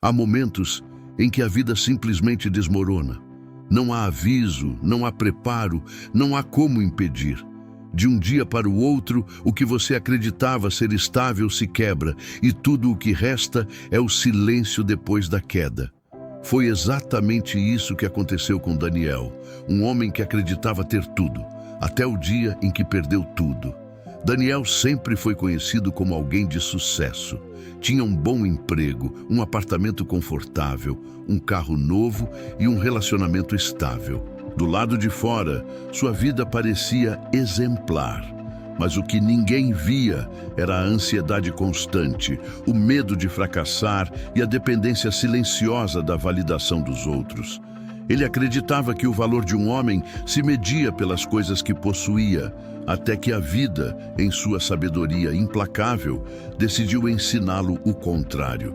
Há momentos em que a vida simplesmente desmorona. Não há aviso, não há preparo, não há como impedir. De um dia para o outro, o que você acreditava ser estável se quebra e tudo o que resta é o silêncio depois da queda. Foi exatamente isso que aconteceu com Daniel, um homem que acreditava ter tudo, até o dia em que perdeu tudo. Daniel sempre foi conhecido como alguém de sucesso. Tinha um bom emprego, um apartamento confortável, um carro novo e um relacionamento estável. Do lado de fora, sua vida parecia exemplar. Mas o que ninguém via era a ansiedade constante, o medo de fracassar e a dependência silenciosa da validação dos outros. Ele acreditava que o valor de um homem se media pelas coisas que possuía, até que a vida, em sua sabedoria implacável, decidiu ensiná-lo o contrário.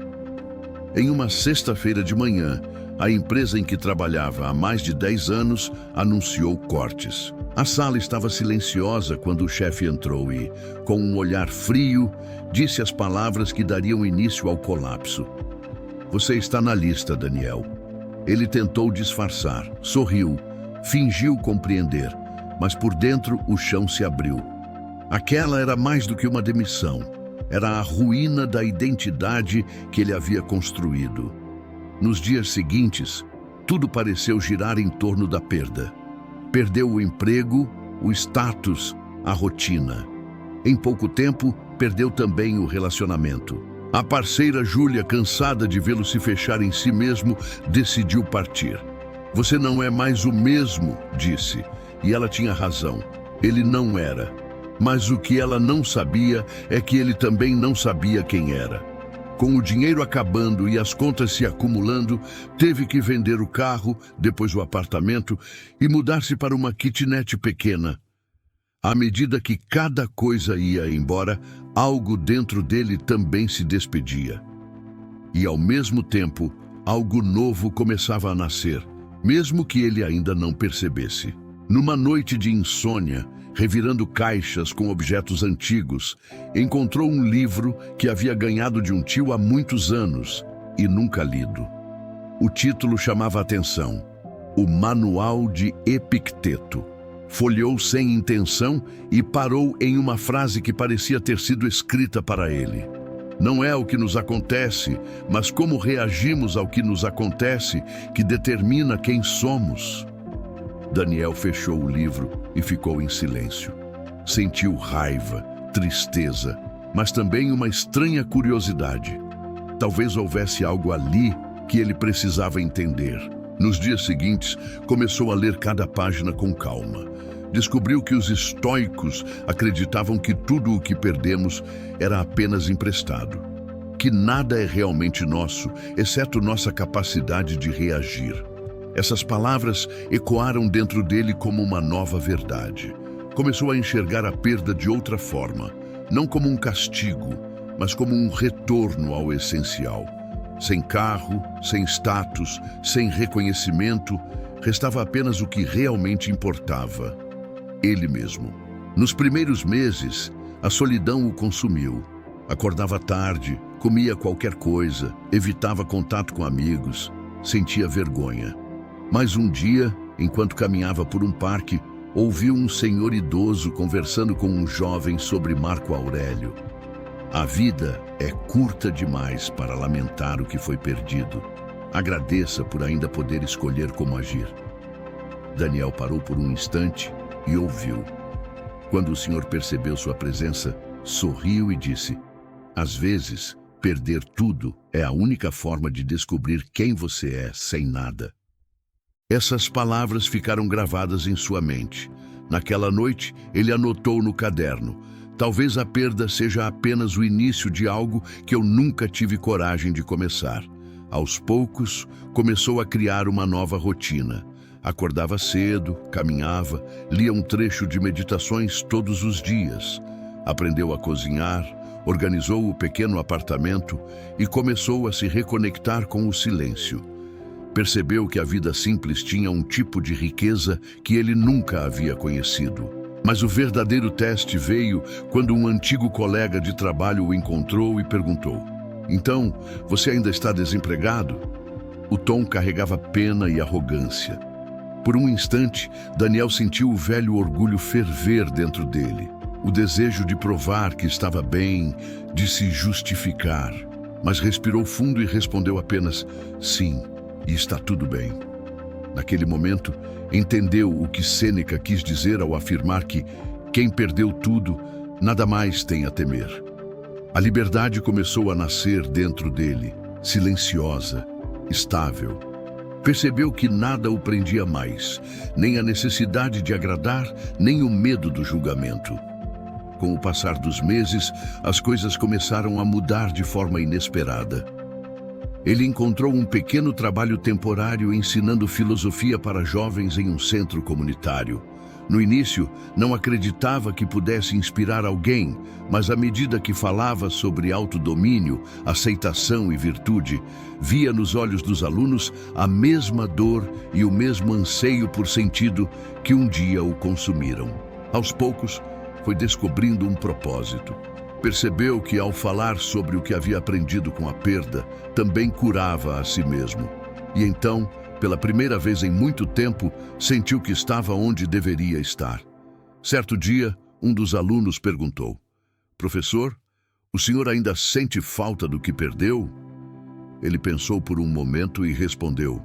Em uma sexta-feira de manhã, a empresa em que trabalhava há mais de 10 anos anunciou cortes. A sala estava silenciosa quando o chefe entrou e, com um olhar frio, disse as palavras que dariam início ao colapso. "Você está na lista, Daniel." Ele tentou disfarçar, sorriu, fingiu compreender, mas por dentro o chão se abriu. Aquela era mais do que uma demissão. Era a ruína da identidade que ele havia construído. Nos dias seguintes, tudo pareceu girar em torno da perda. Perdeu o emprego, o status, a rotina. Em pouco tempo, perdeu também o relacionamento. A parceira Júlia, cansada de vê-lo se fechar em si mesmo, decidiu partir. "Você não é mais o mesmo", disse. E ela tinha razão. Ele não era. Mas o que ela não sabia é que ele também não sabia quem era. Com o dinheiro acabando e as contas se acumulando, teve que vender o carro, depois o apartamento e mudar-se para uma kitnet pequena. À medida que cada coisa ia embora, algo dentro dele também se despedia. E ao mesmo tempo, algo novo começava a nascer, mesmo que ele ainda não percebesse. Numa noite de insônia, revirando caixas com objetos antigos, encontrou um livro que havia ganhado de um tio há muitos anos e nunca lido. O título chamava a atenção: O Manual de Epicteto. Folheou sem intenção e parou em uma frase que parecia ter sido escrita para ele. "Não é o que nos acontece, mas como reagimos ao que nos acontece que determina quem somos." Daniel fechou o livro e ficou em silêncio. Sentiu raiva, tristeza, mas também uma estranha curiosidade. Talvez houvesse algo ali que ele precisava entender. Nos dias seguintes, começou a ler cada página com calma. Descobriu que os estoicos acreditavam que tudo o que perdemos era apenas emprestado, que nada é realmente nosso, exceto nossa capacidade de reagir. Essas palavras ecoaram dentro dele como uma nova verdade. Começou a enxergar a perda de outra forma, não como um castigo, mas como um retorno ao essencial. Sem carro, sem status, sem reconhecimento, restava apenas o que realmente importava: ele mesmo. Nos primeiros meses, a solidão o consumiu. Acordava tarde, comia qualquer coisa, evitava contato com amigos, sentia vergonha. Mas um dia, enquanto caminhava por um parque, ouviu um senhor idoso conversando com um jovem sobre Marco Aurélio. "A vida é curta demais para lamentar o que foi perdido. Agradeça por ainda poder escolher como agir." Daniel parou por um instante e ouviu. Quando o senhor percebeu sua presença, sorriu e disse: "Às vezes, perder tudo é a única forma de descobrir quem você é sem nada." Essas palavras ficaram gravadas em sua mente. Naquela noite, ele anotou no caderno: "Talvez a perda seja apenas o início de algo que eu nunca tive coragem de começar." Aos poucos, começou a criar uma nova rotina. Acordava cedo, caminhava, lia um trecho de meditações todos os dias. Aprendeu a cozinhar, organizou o pequeno apartamento e começou a se reconectar com o silêncio. Percebeu que a vida simples tinha um tipo de riqueza que ele nunca havia conhecido. Mas o verdadeiro teste veio quando um antigo colega de trabalho o encontrou e perguntou: Então, você ainda está desempregado? O tom carregava pena e arrogância. Por um instante, Daniel sentiu o velho orgulho ferver dentro dele. O desejo de provar que estava bem, de se justificar. Mas respirou fundo e respondeu apenas, sim, e está tudo bem. Naquele momento, entendeu o que Sêneca quis dizer ao afirmar que quem perdeu tudo, nada mais tem a temer. A liberdade começou a nascer dentro dele, silenciosa, estável. Percebeu que nada o prendia mais, nem a necessidade de agradar, nem o medo do julgamento. Com o passar dos meses, as coisas começaram a mudar de forma inesperada. Ele encontrou um pequeno trabalho temporário ensinando filosofia para jovens em um centro comunitário. No início, não acreditava que pudesse inspirar alguém, mas à medida que falava sobre autodomínio, aceitação e virtude, via nos olhos dos alunos a mesma dor e o mesmo anseio por sentido que um dia o consumiram. Aos poucos, foi descobrindo um propósito. Percebeu que, ao falar sobre o que havia aprendido com a perda, também curava a si mesmo. E então, pela primeira vez em muito tempo, sentiu que estava onde deveria estar. Certo dia, um dos alunos perguntou: "Professor, o senhor ainda sente falta do que perdeu?" Ele pensou por um momento e respondeu: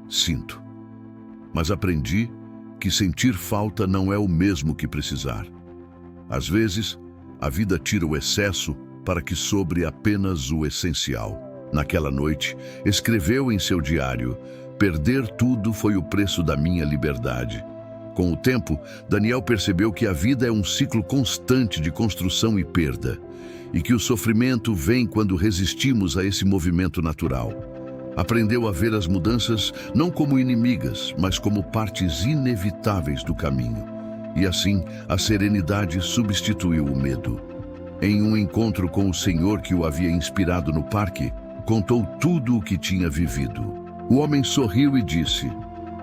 "Sinto. Mas aprendi que sentir falta não é o mesmo que precisar. Às vezes, a vida tira o excesso para que sobre apenas o essencial." Naquela noite, escreveu em seu diário: "Perder tudo foi o preço da minha liberdade." Com o tempo, Daniel percebeu que a vida é um ciclo constante de construção e perda, e que o sofrimento vem quando resistimos a esse movimento natural. Aprendeu a ver as mudanças não como inimigas, mas como partes inevitáveis do caminho. E assim, a serenidade substituiu o medo. Em um encontro com o Senhor que o havia inspirado no parque, contou tudo o que tinha vivido. O homem sorriu e disse: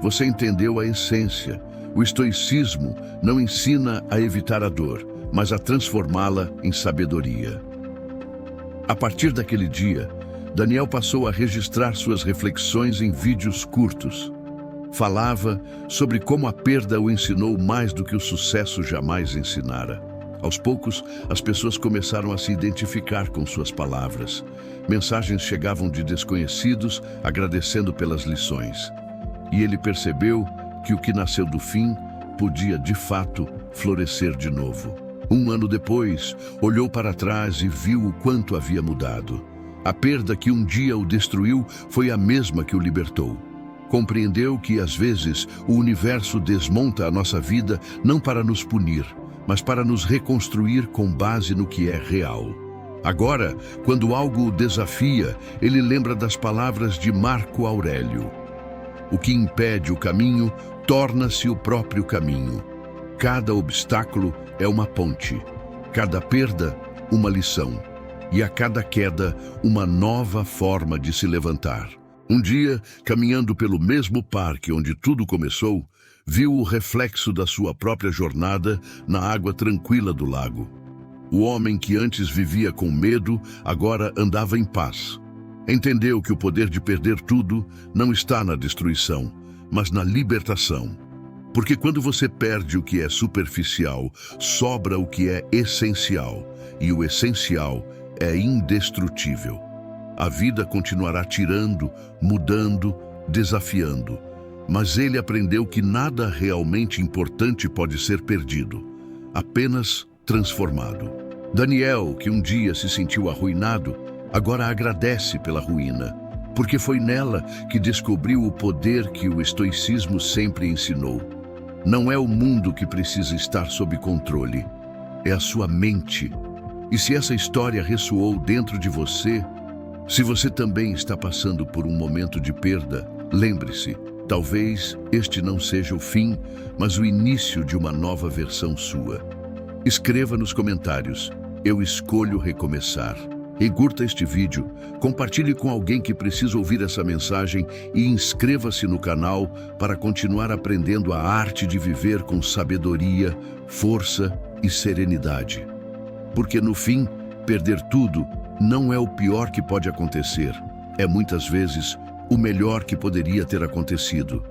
"Você entendeu a essência. O estoicismo não ensina a evitar a dor, mas a transformá-la em sabedoria." A partir daquele dia, Daniel passou a registrar suas reflexões em vídeos curtos. Falava sobre como a perda o ensinou mais do que o sucesso jamais ensinara. Aos poucos, as pessoas começaram a se identificar com suas palavras. Mensagens chegavam de desconhecidos, agradecendo pelas lições. E ele percebeu que o que nasceu do fim podia, de fato, florescer de novo. Um ano depois, olhou para trás e viu o quanto havia mudado. A perda que um dia o destruiu foi a mesma que o libertou. Compreendeu que, às vezes, o universo desmonta a nossa vida não para nos punir, mas para nos reconstruir com base no que é real. Agora, quando algo o desafia, ele lembra das palavras de Marco Aurélio: "O que impede o caminho torna-se o próprio caminho. Cada obstáculo é uma ponte, cada perda, uma lição, e a cada queda, uma nova forma de se levantar." Um dia, caminhando pelo mesmo parque onde tudo começou, viu o reflexo da sua própria jornada na água tranquila do lago. O homem que antes vivia com medo, agora andava em paz. Entendeu que o poder de perder tudo não está na destruição, mas na libertação. Porque quando você perde o que é superficial, sobra o que é essencial, e o essencial é indestrutível. A vida continuará tirando, mudando, desafiando, mas ele aprendeu que nada realmente importante pode ser perdido, apenas transformado. Daniel, que um dia se sentiu arruinado, agora agradece pela ruína, porque foi nela que descobriu o poder que o estoicismo sempre ensinou. Não é o mundo que precisa estar sob controle, é a sua mente. E se essa história ressoou dentro de você, se você também está passando por um momento de perda, lembre-se, talvez este não seja o fim, mas o início de uma nova versão sua. Escreva nos comentários: "Eu escolho recomeçar." E curta este vídeo, compartilhe com alguém que precisa ouvir essa mensagem e inscreva-se no canal para continuar aprendendo a arte de viver com sabedoria, força e serenidade. Porque no fim, perder tudo não é o pior que pode acontecer, é muitas vezes o melhor que poderia ter acontecido.